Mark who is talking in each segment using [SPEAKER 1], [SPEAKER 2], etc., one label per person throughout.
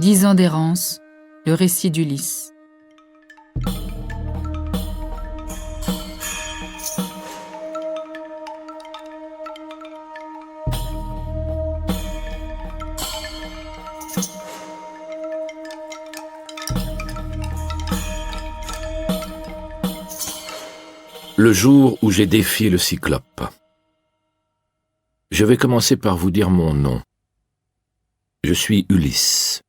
[SPEAKER 1] 10 ans d'errance, le récit d'Ulysse.
[SPEAKER 2] Le jour où j'ai défié le Cyclope. Je vais commencer par vous dire mon nom. Je suis Ulysse,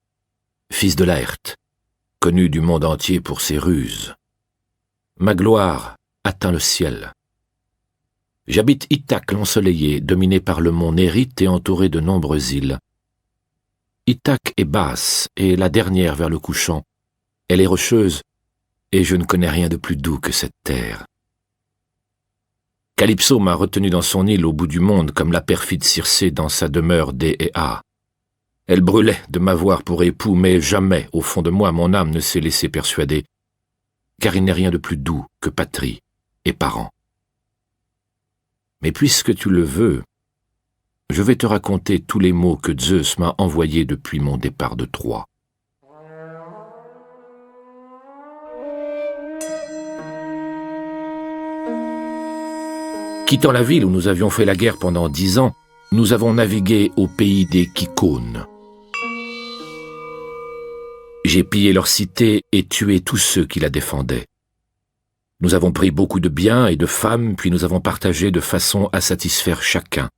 [SPEAKER 2] fils de Laërte, connu du monde entier pour ses ruses. Ma gloire atteint le ciel. J'habite Ithaque l'ensoleillé, dominé par le mont Nérite et entouré de nombreuses îles. Ithaque est basse et la dernière vers le couchant. Elle est rocheuse et je ne connais rien de plus doux que cette terre. Calypso m'a retenu dans son île au bout du monde comme la perfide Circé dans sa demeure d'Éa. Elle brûlait de m'avoir pour époux, mais jamais, au fond de moi, mon âme ne s'est laissée persuader, car il n'est rien de plus doux que patrie et parents. Mais puisque tu le veux, je vais te raconter tous les maux que Zeus m'a envoyés depuis mon départ de Troie. Quittant la ville où nous avions fait la guerre pendant 10 ans, nous avons navigué au pays des Kykones. J'ai pillé leur cité et tué tous ceux qui la défendaient. Nous avons pris beaucoup de biens et de femmes, puis nous avons partagé de façon à satisfaire chacun.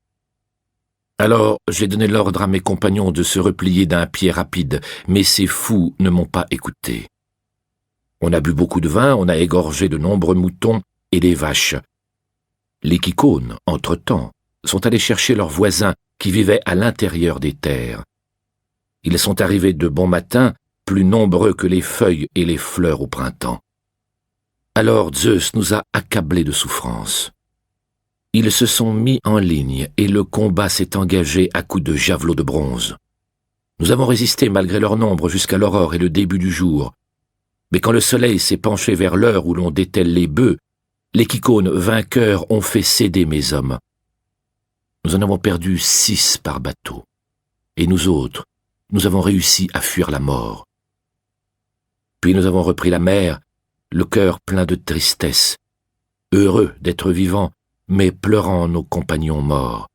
[SPEAKER 2] Alors j'ai donné l'ordre à mes compagnons de se replier d'un pied rapide, mais ces fous ne m'ont pas écouté. On a bu beaucoup de vin, on a égorgé de nombreux moutons et des vaches. Les Kykones, entre-temps, sont allés chercher leurs voisins qui vivaient à l'intérieur des terres. Ils sont arrivés de bon matin, plus nombreux que les feuilles et les fleurs au printemps. Alors Zeus nous a accablés de souffrance. Ils se sont mis en ligne et le combat s'est engagé à coups de javelots de bronze. Nous avons résisté malgré leur nombre jusqu'à l'aurore et le début du jour. Mais quand le soleil s'est penché vers l'heure où l'on dételle les bœufs, les Kykones vainqueurs ont fait céder mes hommes. Nous en avons perdu 6 par bateau. Et nous autres, nous avons réussi à fuir la mort. Puis nous avons repris la mer, le cœur plein de tristesse, heureux d'être vivants, mais pleurant nos compagnons morts.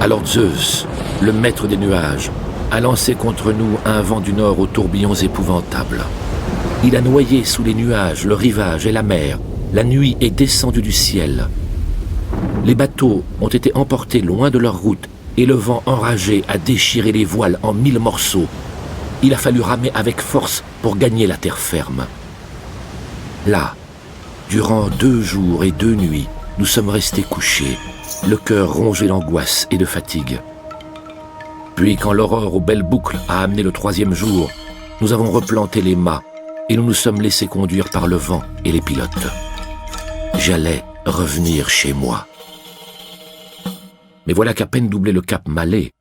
[SPEAKER 2] Alors Zeus, le maître des nuages, a lancé contre nous un vent du nord aux tourbillons épouvantables. Il a noyé sous les nuages le rivage et la mer. La nuit est descendue du ciel. Les bateaux ont été emportés loin de leur route et le vent enragé a déchiré les voiles en 1000 morceaux. Il a fallu ramer avec force pour gagner la terre ferme. Là, durant 2 jours et 2 nuits, nous sommes restés couchés, le cœur rongé d'angoisse et de fatigue. Puis quand l'aurore aux belles boucles a amené le 3e jour, nous avons replanté les mâts et nous nous sommes laissés conduire par le vent et les pilotes. J'allais revenir chez moi. Mais voilà qu'à peine doublé le cap Malais,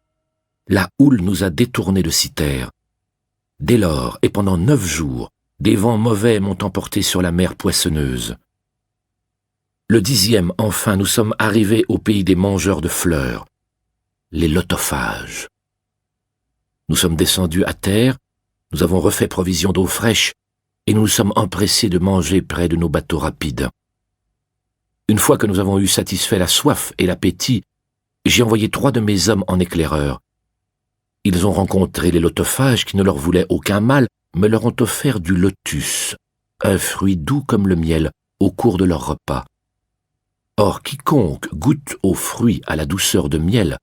[SPEAKER 2] la houle nous a détournés de Cythère. Dès lors, et pendant 9 jours, des vents mauvais m'ont emporté sur la mer poissonneuse. Le 10e, enfin, nous sommes arrivés au pays des mangeurs de fleurs, les lotophages. Nous sommes descendus à terre, nous avons refait provision d'eau fraîche, et nous nous sommes empressés de manger près de nos bateaux rapides. Une fois que nous avons eu satisfait la soif et l'appétit, j'ai envoyé 3 de mes hommes en éclaireurs. Ils ont rencontré les lotophages qui ne leur voulaient aucun mal, mais leur ont offert du lotus, un fruit doux comme le miel, au cours de leur repas. Or, quiconque goûte au fruit à la douceur de miel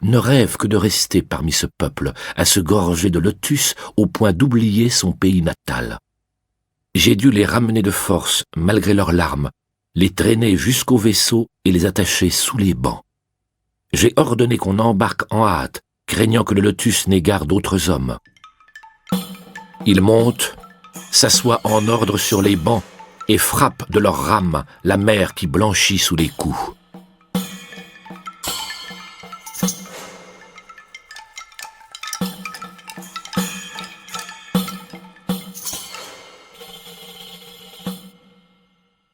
[SPEAKER 2] ne rêve que de rester parmi ce peuple, à se gorger de lotus au point d'oublier son pays natal. J'ai dû les ramener de force, malgré leurs larmes, les traîner jusqu'au vaisseau et les attacher sous les bancs. J'ai ordonné qu'on embarque en hâte, craignant que le lotus n'égare d'autres hommes. Ils montent, s'assoient en ordre sur les bancs et frappent de leurs rames la mer qui blanchit sous les coups.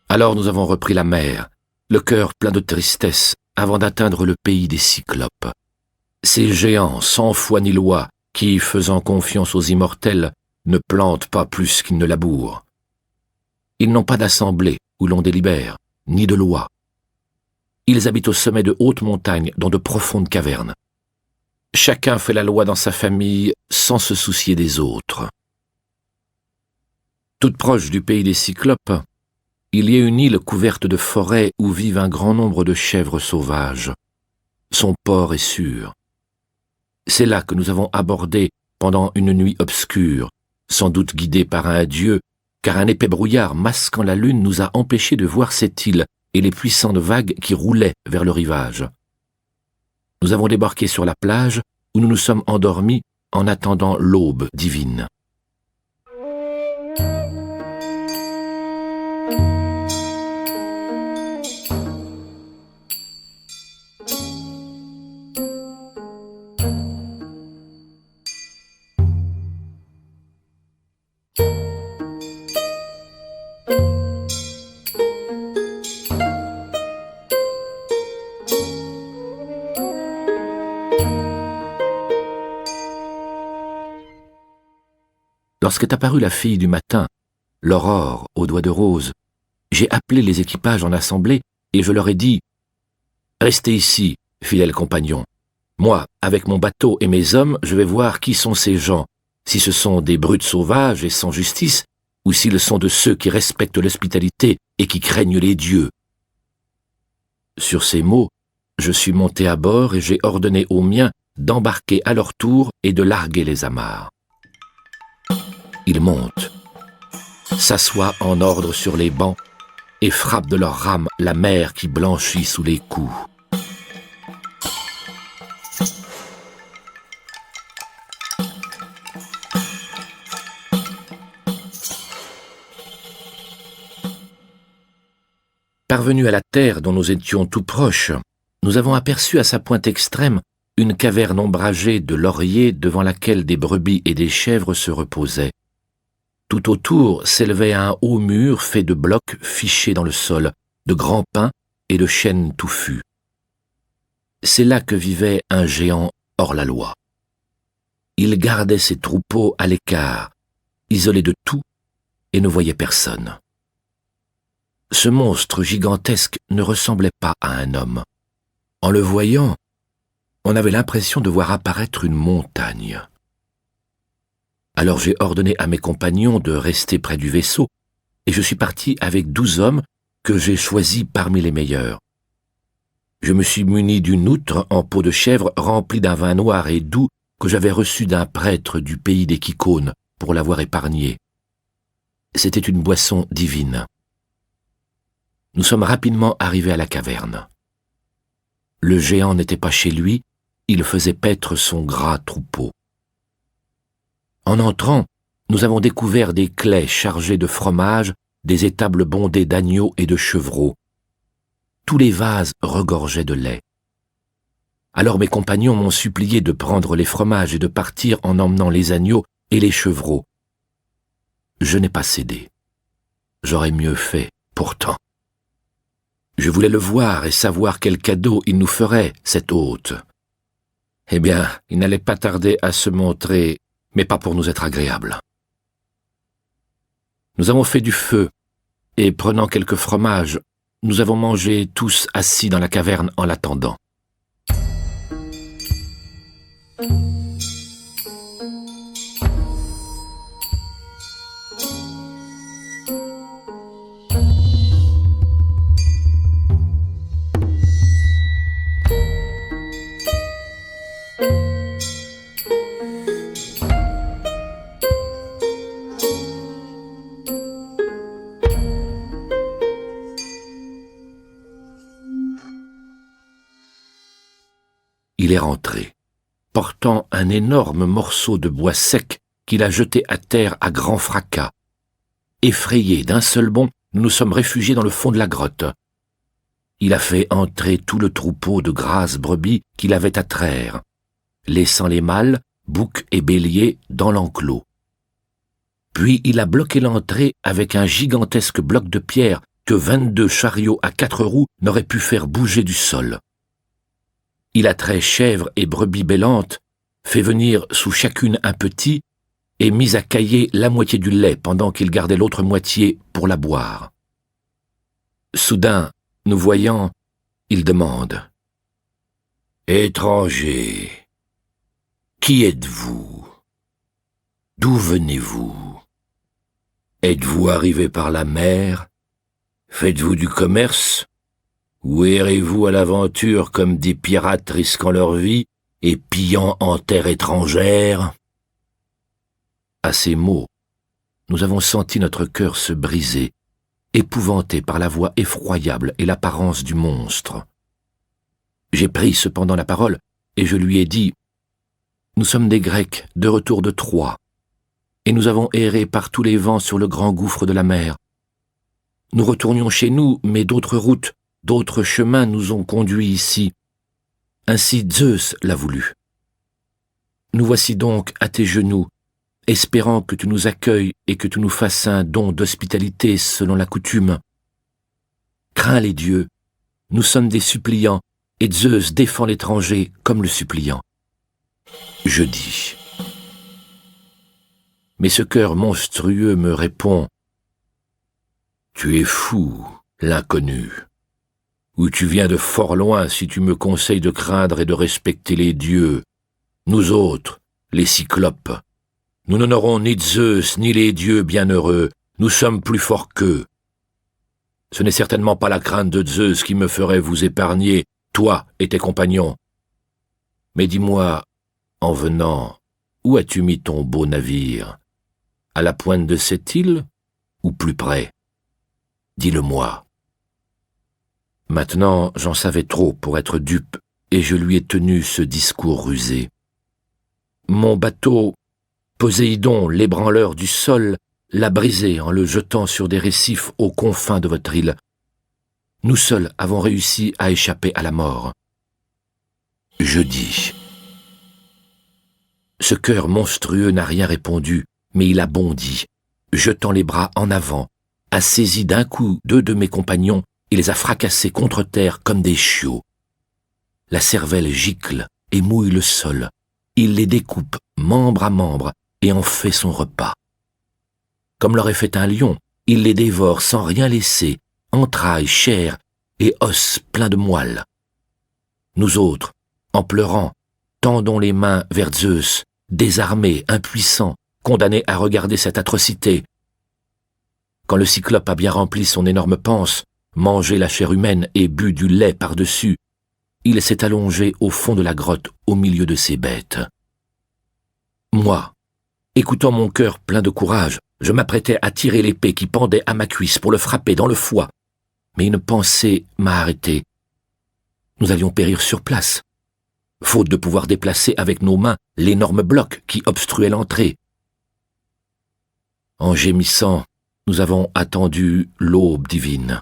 [SPEAKER 2] Alors nous avons repris la mer, le cœur plein de tristesse, avant d'atteindre le pays des Cyclopes. Ces géants, sans foi ni loi, qui, faisant confiance aux immortels, ne plantent pas plus qu'ils ne labourent. Ils n'ont pas d'assemblée où l'on délibère, ni de loi. Ils habitent au sommet de hautes montagnes, dans de profondes cavernes. Chacun fait la loi dans sa famille sans se soucier des autres. Toute proche du pays des Cyclopes, il y a une île couverte de forêts où vivent un grand nombre de chèvres sauvages. Son port est sûr. C'est là que nous avons abordé pendant une nuit obscure, sans doute guidés par un dieu, car un épais brouillard masquant la lune nous a empêchés de voir cette île et les puissantes vagues qui roulaient vers le rivage. Nous avons débarqué sur la plage où nous nous sommes endormis en attendant l'aube divine. Lorsqu'est apparue la fille du matin, l'aurore aux doigts de rose, j'ai appelé les équipages en assemblée et je leur ai dit « Restez ici, fidèles compagnons. Moi, avec mon bateau et mes hommes, je vais voir qui sont ces gens, si ce sont des brutes sauvages et sans justice, ou s'ils sont de ceux qui respectent l'hospitalité et qui craignent les dieux. » Sur ces mots, je suis monté à bord et j'ai ordonné aux miens d'embarquer à leur tour et de larguer les amarres. Ils montent, s'assoient en ordre sur les bancs et frappent de leurs rames la mer qui blanchit sous les coups. Parvenus à la terre dont nous étions tout proches, nous avons aperçu à sa pointe extrême une caverne ombragée de lauriers devant laquelle des brebis et des chèvres se reposaient. Tout autour s'élevait un haut mur fait de blocs fichés dans le sol, de grands pins et de chênes touffus. C'est là que vivait un géant hors la loi. Il gardait ses troupeaux à l'écart, isolé de tout, et ne voyait personne. Ce monstre gigantesque ne ressemblait pas à un homme. En le voyant, on avait l'impression de voir apparaître une montagne. Alors j'ai ordonné à mes compagnons de rester près du vaisseau, et je suis parti avec 12 hommes que j'ai choisis parmi les meilleurs. Je me suis muni d'une outre en peau de chèvre remplie d'un vin noir et doux que j'avais reçu d'un prêtre du pays des Kykones pour l'avoir épargné. C'était une boisson divine. Nous sommes rapidement arrivés à la caverne. Le géant n'était pas chez lui, il faisait paître son gras troupeau. En entrant, nous avons découvert des claies chargées de fromage, des étables bondées d'agneaux et de chevreaux. Tous les vases regorgeaient de lait. Alors mes compagnons m'ont supplié de prendre les fromages et de partir en emmenant les agneaux et les chevreaux. Je n'ai pas cédé. J'aurais mieux fait, pourtant. Je voulais le voir et savoir quel cadeau il nous ferait, cet hôte. Eh bien, il n'allait pas tarder à se montrer, mais pas pour nous être agréable. Nous avons fait du feu, et prenant quelques fromages, nous avons mangé tous assis dans la caverne en l'attendant. Il est rentré, portant un énorme morceau de bois sec qu'il a jeté à terre à grand fracas. Effrayés d'un seul bond, nous nous sommes réfugiés dans le fond de la grotte. Il a fait entrer tout le troupeau de grasses brebis qu'il avait à traire, laissant les mâles, boucs et béliers, dans l'enclos. Puis il a bloqué l'entrée avec un gigantesque bloc de pierre que 22 chariots à 4 roues n'auraient pu faire bouger du sol. Il a trait chèvres et brebis bêlantes fait venir sous chacune un petit et mis à cailler la moitié du lait pendant qu'il gardait l'autre moitié pour la boire. Soudain, nous voyant, il demande « Étranger, qui êtes-vous? D'où venez-vous? Êtes-vous arrivé par la mer? Faites-vous du commerce? Ou errez-vous à l'aventure comme des pirates risquant leur vie et pillant en terre étrangère ?» À ces mots, nous avons senti notre cœur se briser, épouvanté par la voix effroyable et l'apparence du monstre. J'ai pris cependant la parole et je lui ai dit « Nous sommes des Grecs de retour de Troie, et nous avons erré par tous les vents sur le grand gouffre de la mer. Nous retournions chez nous, mais d'autres routes, d'autres chemins nous ont conduits ici. Ainsi Zeus l'a voulu. Nous voici donc à tes genoux, espérant que tu nous accueilles et que tu nous fasses un don d'hospitalité selon la coutume. Crains les dieux, nous sommes des suppliants, et Zeus défend l'étranger comme le suppliant. Je dis. Mais ce cœur monstrueux me répond « Tu es fou, l'inconnu. Ou tu viens de fort loin si tu me conseilles de craindre et de respecter les dieux. Nous autres, les cyclopes, nous n'honorons ni Zeus ni les dieux bienheureux, nous sommes plus forts qu'eux. Ce n'est certainement pas la crainte de Zeus qui me ferait vous épargner, toi et tes compagnons. Mais dis-moi, en venant, où as-tu mis ton beau navire? À la pointe de cette île ou plus près? Dis-le-moi. » Maintenant, j'en savais trop pour être dupe, et je lui ai tenu ce discours rusé. Mon bateau, Poséidon, l'ébranleur du sol, l'a brisé en le jetant sur des récifs aux confins de votre île. Nous seuls avons réussi à échapper à la mort. Je dis. Ce cœur monstrueux n'a rien répondu, mais il a bondi, jetant les bras en avant, a saisi d'un coup 2 de mes compagnons et les a fracassés contre terre comme des chiots. La cervelle gicle et mouille le sol. Il les découpe membre à membre et en fait son repas. Comme l'aurait fait un lion, il les dévore sans rien laisser, entrailles, chair et os pleins de moelle. Nous autres, en pleurant, tendons les mains vers Zeus, désarmés, impuissants, condamnés à regarder cette atrocité. Quand le cyclope a bien rempli son énorme panse, mangé la chair humaine et bu du lait par-dessus, il s'est allongé au fond de la grotte au milieu de ses bêtes. Moi, écoutant mon cœur plein de courage, je m'apprêtais à tirer l'épée qui pendait à ma cuisse pour le frapper dans le foie, mais une pensée m'a arrêté. Nous allions périr sur place, faute de pouvoir déplacer avec nos mains l'énorme bloc qui obstruait l'entrée. En gémissant, nous avons attendu l'aube divine.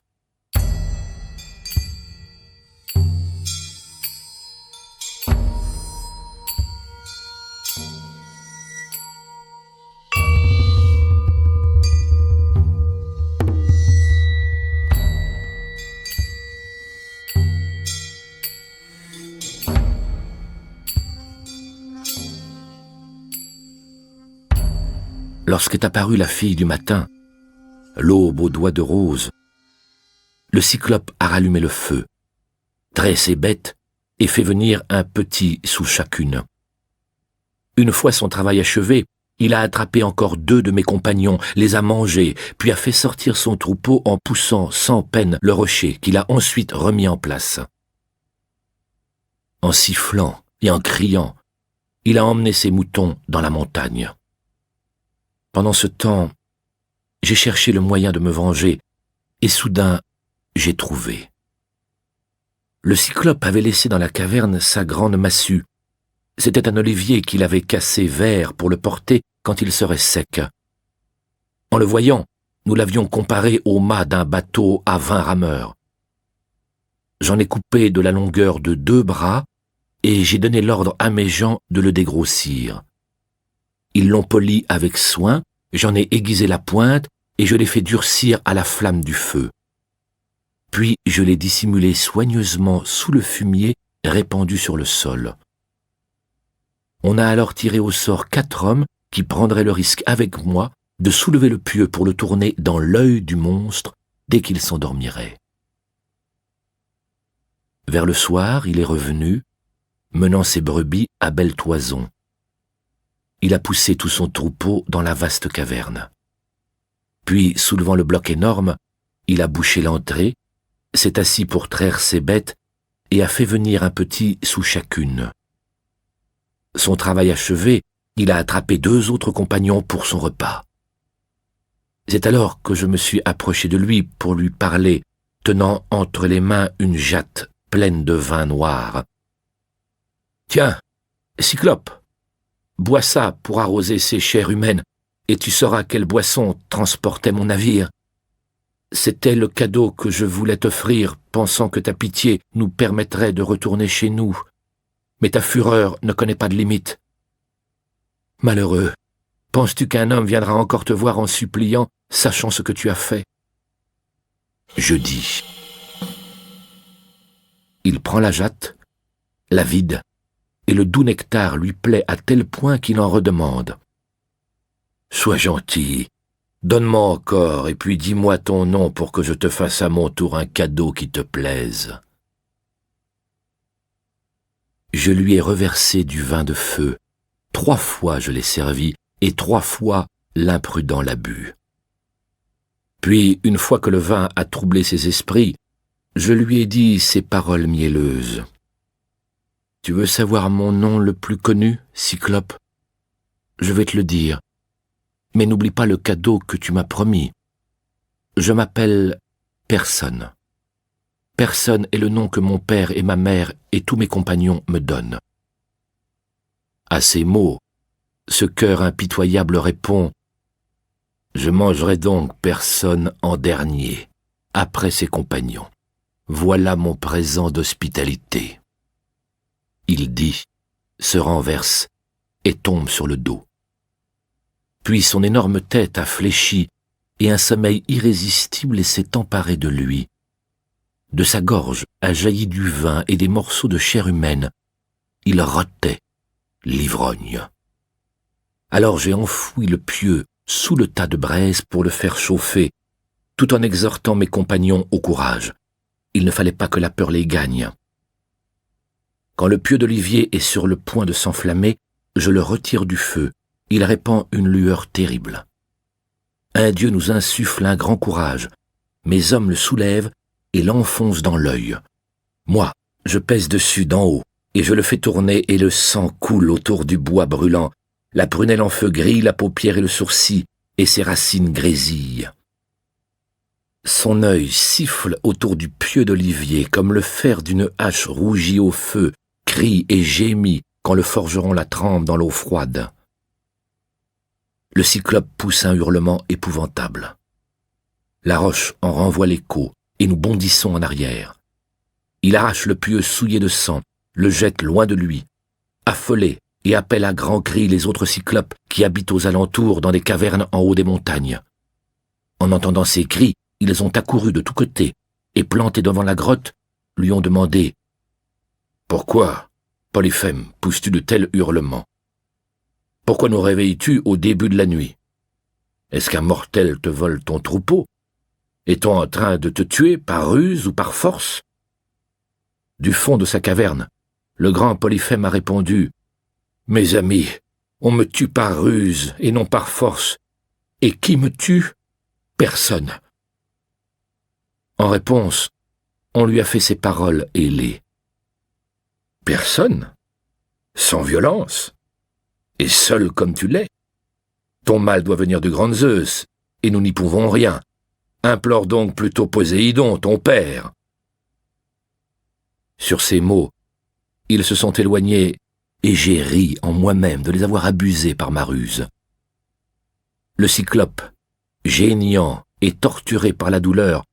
[SPEAKER 2] Lorsqu'est apparue la fille du matin, l'aube aux doigts de rose, le cyclope a rallumé le feu, trait ses bêtes et fait venir un petit sous chacune. Une fois son travail achevé, il a attrapé encore 2 de mes compagnons, les a mangés, puis a fait sortir son troupeau en poussant sans peine le rocher qu'il a ensuite remis en place. En sifflant et en criant, il a emmené ses moutons dans la montagne. Pendant ce temps, j'ai cherché le moyen de me venger, et soudain, j'ai trouvé. Le cyclope avait laissé dans la caverne sa grande massue. C'était un olivier qu'il avait cassé vert pour le porter quand il serait sec. En le voyant, nous l'avions comparé au mât d'un bateau à 20 rameurs. J'en ai coupé de la longueur de 2 bras, et j'ai donné l'ordre à mes gens de le dégrossir. Ils l'ont poli avec soin, j'en ai aiguisé la pointe et je l'ai fait durcir à la flamme du feu. Puis je l'ai dissimulé soigneusement sous le fumier répandu sur le sol. On a alors tiré au sort 4 hommes qui prendraient le risque avec moi de soulever le pieu pour le tourner dans l'œil du monstre dès qu'il s'endormirait. Vers le soir, il est revenu, menant ses brebis à belle toison. Il a poussé tout son troupeau dans la vaste caverne. Puis, soulevant le bloc énorme, il a bouché l'entrée, s'est assis pour traire ses bêtes et a fait venir un petit sous chacune. Son travail achevé, il a attrapé 2 autres compagnons pour son repas. C'est alors que je me suis approché de lui pour lui parler, tenant entre les mains une jatte pleine de vin noir. « Tiens, Cyclope, bois ça pour arroser ces chairs humaines, et tu sauras quelle boisson transportait mon navire. C'était le cadeau que je voulais t'offrir, pensant que ta pitié nous permettrait de retourner chez nous. Mais ta fureur ne connaît pas de limite. Malheureux, penses-tu qu'un homme viendra encore te voir en suppliant, sachant ce que tu as fait? » Je dis. Il prend la jatte, la vide, et le doux nectar lui plaît à tel point qu'il en redemande. « Sois gentil, donne-moi encore, et puis dis-moi ton nom pour que je te fasse à mon tour un cadeau qui te plaise. » Je lui ai reversé du vin de feu. 3 fois je l'ai servi, et 3 fois l'imprudent l'a bu. Puis, une fois que le vin a troublé ses esprits, je lui ai dit ces paroles mielleuses. « Tu veux savoir mon nom le plus connu, Cyclope? Je vais te le dire, mais n'oublie pas le cadeau que tu m'as promis. Je m'appelle Personne. Personne est le nom que mon père et ma mère et tous mes compagnons me donnent. » À ces mots, ce cœur impitoyable répond « Je mangerai donc Personne en dernier, après ses compagnons. Voilà mon présent d'hospitalité. » Il dit, se renverse et tombe sur le dos. Puis son énorme tête a fléchi et un sommeil irrésistible s'est emparé de lui. De sa gorge a jailli du vin et des morceaux de chair humaine. Il rotait, l'ivrogne. Alors j'ai enfoui le pieu sous le tas de braise pour le faire chauffer, tout en exhortant mes compagnons au courage. Il ne fallait pas que la peur les gagne. Quand le pieu d'olivier est sur le point de s'enflammer, je le retire du feu. Il répand une lueur terrible. Un dieu nous insuffle un grand courage. Mes hommes le soulèvent et l'enfoncent dans l'œil. Moi, je pèse dessus d'en haut, et je le fais tourner et le sang coule autour du bois brûlant. La prunelle en feu grille la paupière et le sourcil, et ses racines grésillent. Son œil siffle autour du pieu d'olivier comme le fer d'une hache rougie au feu, crie et gémit quand le forgeron la trempe dans l'eau froide. Le cyclope pousse un hurlement épouvantable. La roche en renvoie l'écho, et nous bondissons en arrière. Il arrache le pieu souillé de sang, le jette loin de lui, affolé, et appelle à grands cris les autres cyclopes qui habitent aux alentours dans des cavernes en haut des montagnes. En entendant ces cris, ils ont accouru de tous côtés, et plantés devant la grotte, lui ont demandé « Pourquoi, Polyphème, pousses-tu de tels hurlements? Pourquoi nous réveilles-tu au début de la nuit? Est-ce qu'un mortel te vole ton troupeau? Est-on en train de te tuer par ruse ou par force? » Du fond de sa caverne, le grand Polyphème a répondu « Mes amis, on me tue par ruse et non par force. Et qui me tue? Personne. » En réponse, on lui a fait ces paroles ailées. « Personne? Sans violence? Et seul comme tu l'es? Ton mal doit venir de grand Zeus, et nous n'y pouvons rien. Implore donc plutôt Poséidon, ton père. » Sur ces mots, ils se sont éloignés, et j'ai ri en moi-même de les avoir abusés par ma ruse. Le cyclope, géniant et torturé par la douleur,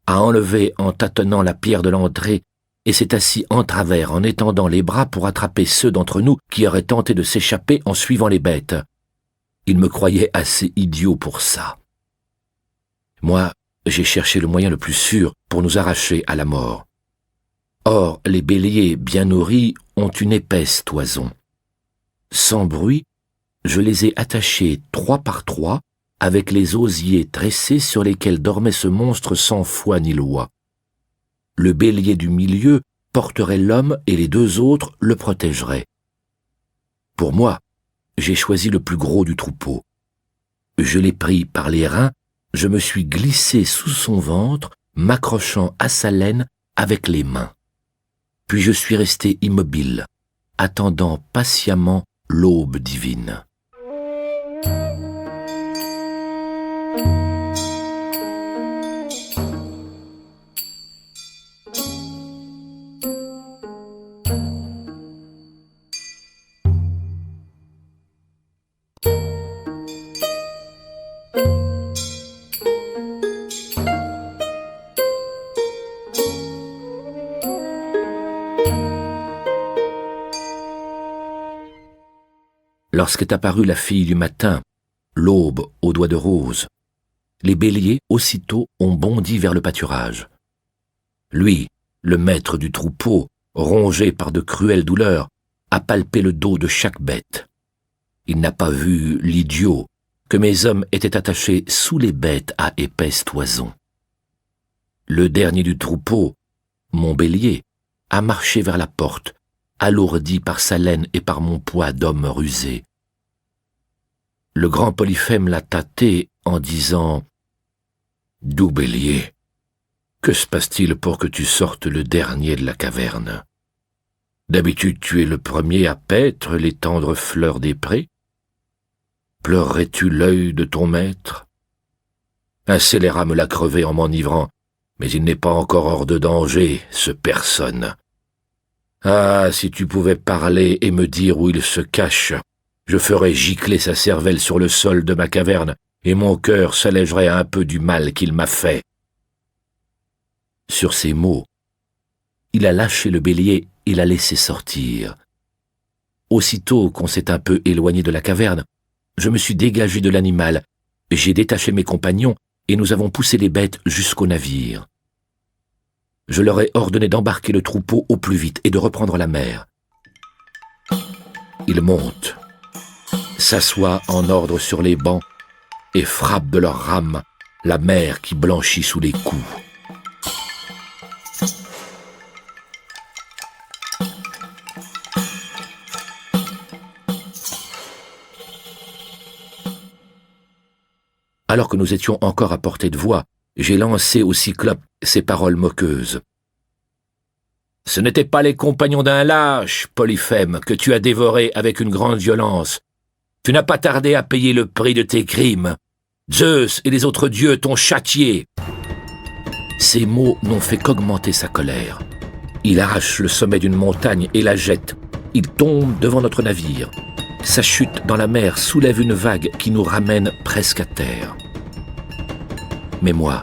[SPEAKER 2] a enlevé en tâtonnant la pierre de l'entrée et s'est assis en travers en étendant les bras pour attraper ceux d'entre nous qui auraient tenté de s'échapper en suivant les bêtes. Il me croyait assez idiot pour ça. Moi, j'ai cherché le moyen le plus sûr pour nous arracher à la mort. Or, les béliers bien nourris ont une épaisse toison. Sans bruit, je les ai attachés 3 par 3 avec les osiers tressés sur lesquels dormait ce monstre sans foi ni loi. Le bélier du milieu porterait l'homme et les 2 autres le protégeraient. Pour moi, j'ai choisi le plus gros du troupeau. Je l'ai pris par les reins, je me suis glissé sous son ventre, m'accrochant à sa laine avec les mains. Puis je suis resté immobile, attendant patiemment l'aube divine. Lorsqu'est apparue la fille du matin, l'aube aux doigts de rose, les béliers aussitôt ont bondi vers le pâturage. Lui, le maître du troupeau, rongé par de cruelles douleurs, a palpé le dos de chaque bête. Il n'a pas vu l'idiot que mes hommes étaient attachés sous les bêtes à épaisse toison. Le dernier du troupeau, mon bélier, a marché vers la porte, alourdi par sa laine et par mon poids d'homme rusé. Le grand Polyphème l'a tâté en disant « Doux bélier, que se passe-t-il pour que tu sortes le dernier de la caverne? D'habitude tu es le premier à paître les tendres fleurs des prés. Pleurerais-tu l'œil de ton maître? Un scélérat me l'a crevé en m'enivrant, mais il n'est pas encore hors de danger, ce personne. Ah, si tu pouvais parler et me dire où il se cache, je ferais gicler sa cervelle sur le sol de ma caverne, et mon cœur s'allégerait un peu du mal qu'il m'a fait. » Sur ces mots, il a lâché le bélier et l'a laissé sortir. Aussitôt qu'on s'est un peu éloigné de la caverne, je me suis dégagé de l'animal, j'ai détaché mes compagnons et nous avons poussé les bêtes jusqu'au navire. Je leur ai ordonné d'embarquer le troupeau au plus vite et de reprendre la mer. Ils montent, s'assoient en ordre sur les bancs et frappent de leurs rames la mer qui blanchit sous les coups. Alors que nous étions encore à portée de voix, j'ai lancé au Cyclope ces paroles moqueuses. « Ce n'étaient pas les compagnons d'un lâche, Polyphème, que tu as dévorés avec une grande violence. Tu n'as pas tardé à payer le prix de tes crimes. Zeus et les autres dieux t'ont châtié. » Ces mots n'ont fait qu'augmenter sa colère. Il arrache le sommet d'une montagne et la jette. Il tombe devant notre navire. Sa chute dans la mer soulève une vague qui nous ramène presque à terre. Mais moi,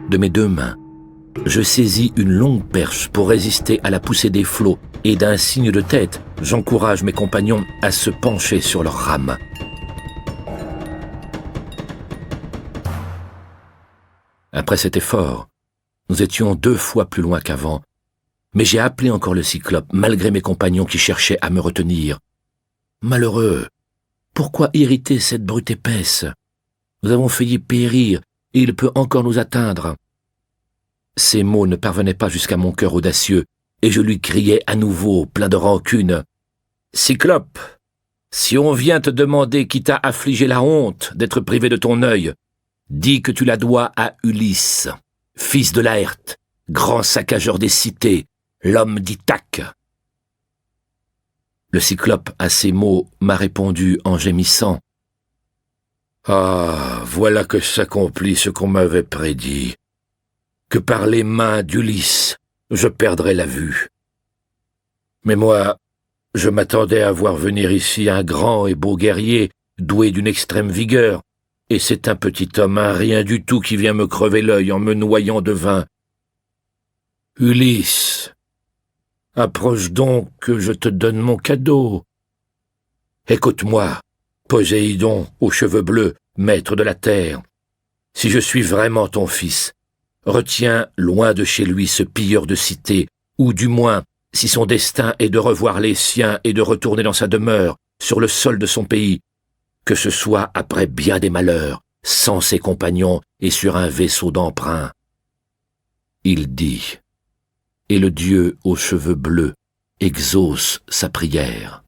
[SPEAKER 2] de mes 2 mains, je saisis une longue perche pour résister à la poussée des flots et d'un signe de tête, j'encourage mes compagnons à se pencher sur leurs rames. Après cet effort, nous étions 2 fois plus loin qu'avant, mais j'ai appelé encore le Cyclope, malgré mes compagnons qui cherchaient à me retenir. Malheureux, pourquoi irriter cette brute épaisse? Nous avons failli périr, et il peut encore nous atteindre. Ces mots ne parvenaient pas jusqu'à mon cœur audacieux, et je lui criais à nouveau, plein de rancune. « Cyclope, si on vient te demander qui t'a affligé la honte d'être privé de ton œil, dis que tu la dois à Ulysse, fils de Laërte, grand saccageur des cités, l'homme d'Ithaque. » Le Cyclope, à ces mots, m'a répondu en gémissant. « Ah, voilà que s'accomplit ce qu'on m'avait prédit, que par les mains d'Ulysse, je perdrais la vue. Mais moi, je m'attendais à voir venir ici un grand et beau guerrier, doué d'une extrême vigueur, et c'est un petit homme, un rien du tout, qui vient me crever l'œil en me noyant de vin. Ulysse, approche donc que je te donne mon cadeau. Écoute-moi, Poséidon aux cheveux bleus, maître de la terre. Si je suis vraiment ton fils, retiens loin de chez lui ce pilleur de cité, ou du moins, si son destin est de revoir les siens et de retourner dans sa demeure, sur le sol de son pays, que ce soit après bien des malheurs, sans ses compagnons et sur un vaisseau d'emprunt. Il dit, et le Dieu aux cheveux bleus exauce sa prière.